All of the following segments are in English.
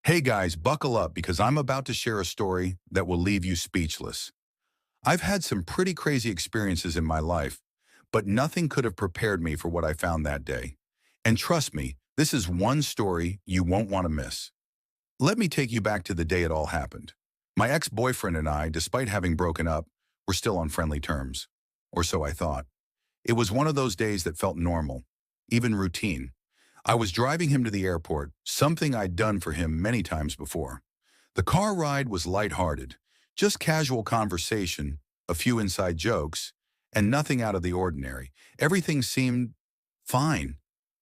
Hey guys, buckle up because I'm about to share a story that will leave you speechless. I've had some pretty crazy experiences in my life, but nothing could have prepared me for what I found that day. And trust me, this is one story you won't want to miss. Let me take you back to the day it all happened. My ex-boyfriend and I, despite having broken up, were still on friendly terms. Or so I thought. It was one of those days that felt normal, even routine. I was driving him to the airport, something I'd done for him many times before. The car ride was lighthearted, just casual conversation, a few inside jokes, and nothing out of the ordinary. Everything seemed fine.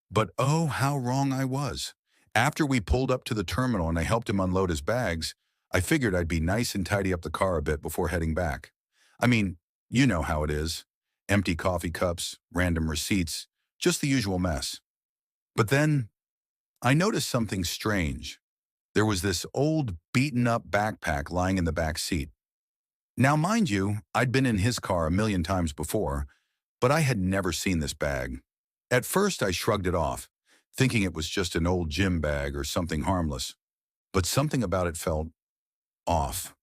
But oh, how wrong I was. After we pulled up to the terminal and I helped him unload his bags, I figured I'd be nice and tidy up the car a bit before heading back. I mean, you know how it is. Empty coffee cups, random receipts, just the usual mess. But then I noticed something strange. There was this old, beaten-up backpack lying in the back seat. Now, mind you, I'd been in his car a million times before, but I had never seen this bag. At first, I shrugged it off, thinking it was just an old gym bag or something harmless. But something about it felt off.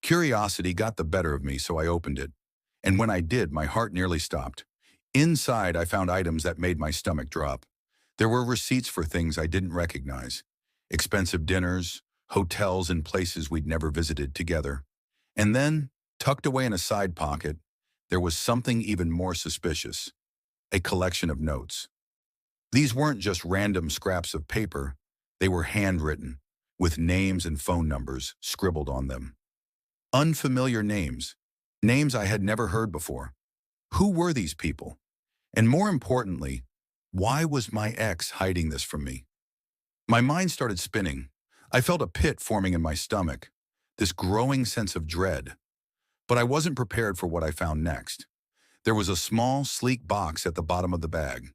Curiosity got the better of me, so I opened it. And when I did, my heart nearly stopped. Inside, I found items that made my stomach drop. There were receipts for things I didn't recognize. Expensive dinners, hotels and places we'd never visited together. And then, tucked away in a side pocket, there was something even more suspicious. A collection of notes. These weren't just random scraps of paper. They were handwritten, with names and phone numbers scribbled on them. Unfamiliar names. Names I had never heard before. Who were these people? And more importantly, why was my ex hiding this from me? My mind started spinning. I felt a pit forming in my stomach, this growing sense of dread. But I wasn't prepared for what I found next. There was a small, sleek box at the bottom of the bag.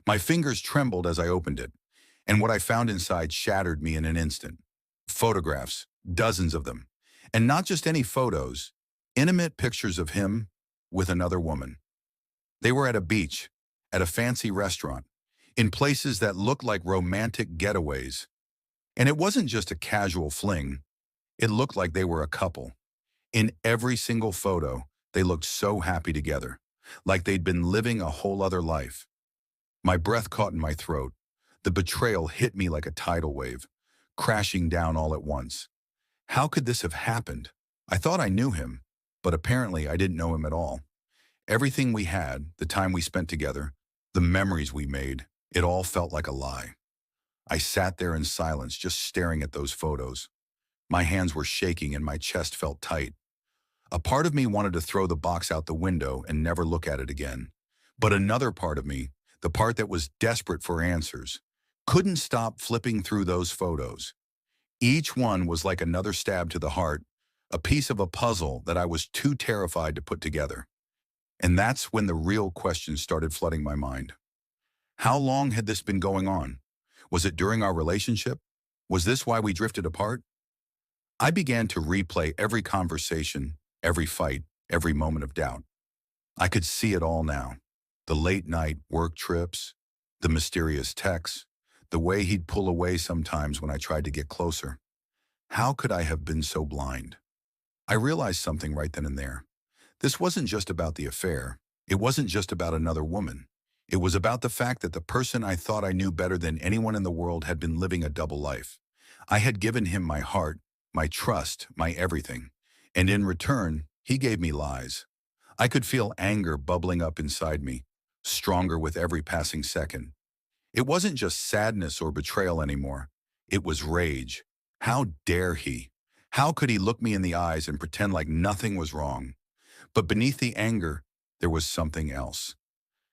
My fingers trembled as I opened it, and what I found inside shattered me in an instant. Photographs, dozens of them. And not just any photos, intimate pictures of him with another woman. They were at a beach, at a fancy restaurant, in places that looked like romantic getaways. And it wasn't just a casual fling. It looked like they were a couple. In every single photo, they looked so happy together, like they'd been living a whole other life. My breath caught in my throat. The betrayal hit me like a tidal wave, crashing down all at once. How could this have happened? I thought I knew him, but apparently I didn't know him at all. Everything we had, the time we spent together, the memories we made, it all felt like a lie. I sat there in silence, just staring at those photos. My hands were shaking and my chest felt tight. A part of me wanted to throw the box out the window and never look at it again. But another part of me, the part that was desperate for answers, couldn't stop flipping through those photos. Each one was like another stab to the heart, a piece of a puzzle that I was too terrified to put together. And that's when the real questions started flooding my mind. How long had this been going on? Was it during our relationship? Was this why we drifted apart? I began to replay every conversation, every fight, every moment of doubt. I could see it all now. The late night work trips, the mysterious texts, the way he'd pull away sometimes when I tried to get closer. How could I have been so blind? I realized something right then and there. This wasn't just about the affair. It wasn't just about another woman. It was about the fact that the person I thought I knew better than anyone in the world had been living a double life. I had given him my heart, my trust, my everything. And in return, he gave me lies. I could feel anger bubbling up inside me, stronger with every passing second. It wasn't just sadness or betrayal anymore. It was rage. How dare he? How could he look me in the eyes and pretend like nothing was wrong? But beneath the anger, there was something else.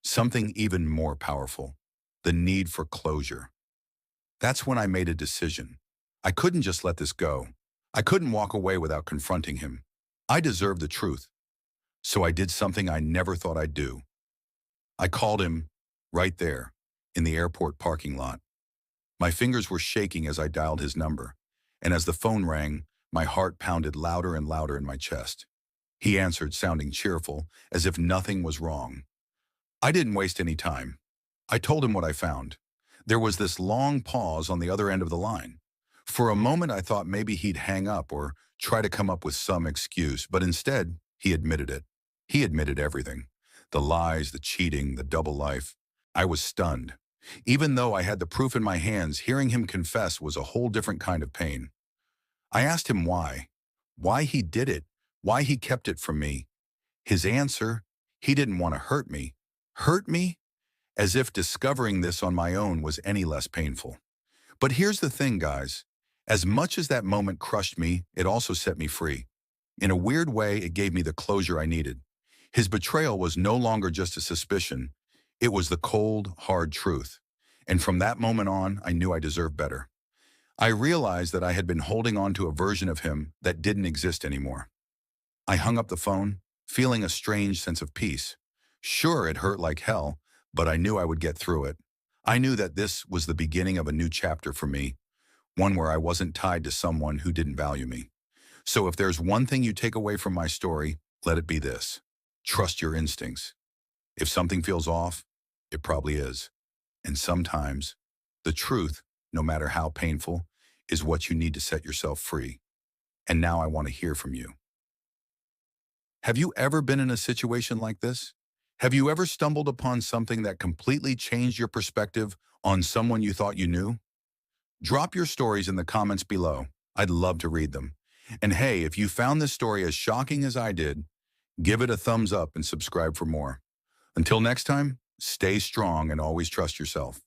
Something even more powerful. The need for closure. That's when I made a decision. I couldn't just let this go. I couldn't walk away without confronting him. I deserved the truth. So I did something I never thought I'd do. I called him right there, in the airport parking lot. My fingers were shaking as I dialed his number, and as the phone rang, my heart pounded louder and louder in my chest. He answered, sounding cheerful, as if nothing was wrong. I didn't waste any time. I told him what I found. There was this long pause on the other end of the line. For a moment, I thought maybe he'd hang up or try to come up with some excuse, but instead, he admitted it. He admitted everything. The lies, the cheating, the double life. I was stunned. Even though I had the proof in my hands, hearing him confess was a whole different kind of pain. I asked him why he did it, why he kept it from me. His answer, he didn't want to hurt me. Hurt me? As if discovering this on my own was any less painful. But here's the thing, guys. As much as that moment crushed me, it also set me free. In a weird way, it gave me the closure I needed. His betrayal was no longer just a suspicion. It was the cold, hard truth. And from that moment on, I knew I deserved better. I realized that I had been holding on to a version of him that didn't exist anymore. I hung up the phone, feeling a strange sense of peace. Sure, it hurt like hell, but I knew I would get through it. I knew that this was the beginning of a new chapter for me, one where I wasn't tied to someone who didn't value me. So if there's one thing you take away from my story, let it be this. Trust your instincts. If something feels off, it probably is. And sometimes, the truth, no matter how painful, is what you need to set yourself free. And now I want to hear from you. Have you ever been in a situation like this? Have you ever stumbled upon something that completely changed your perspective on someone you thought you knew? Drop your stories in the comments below. I'd love to read them. And hey, if you found this story as shocking as I did, give it a thumbs up and subscribe for more. Until next time, stay strong and always trust yourself.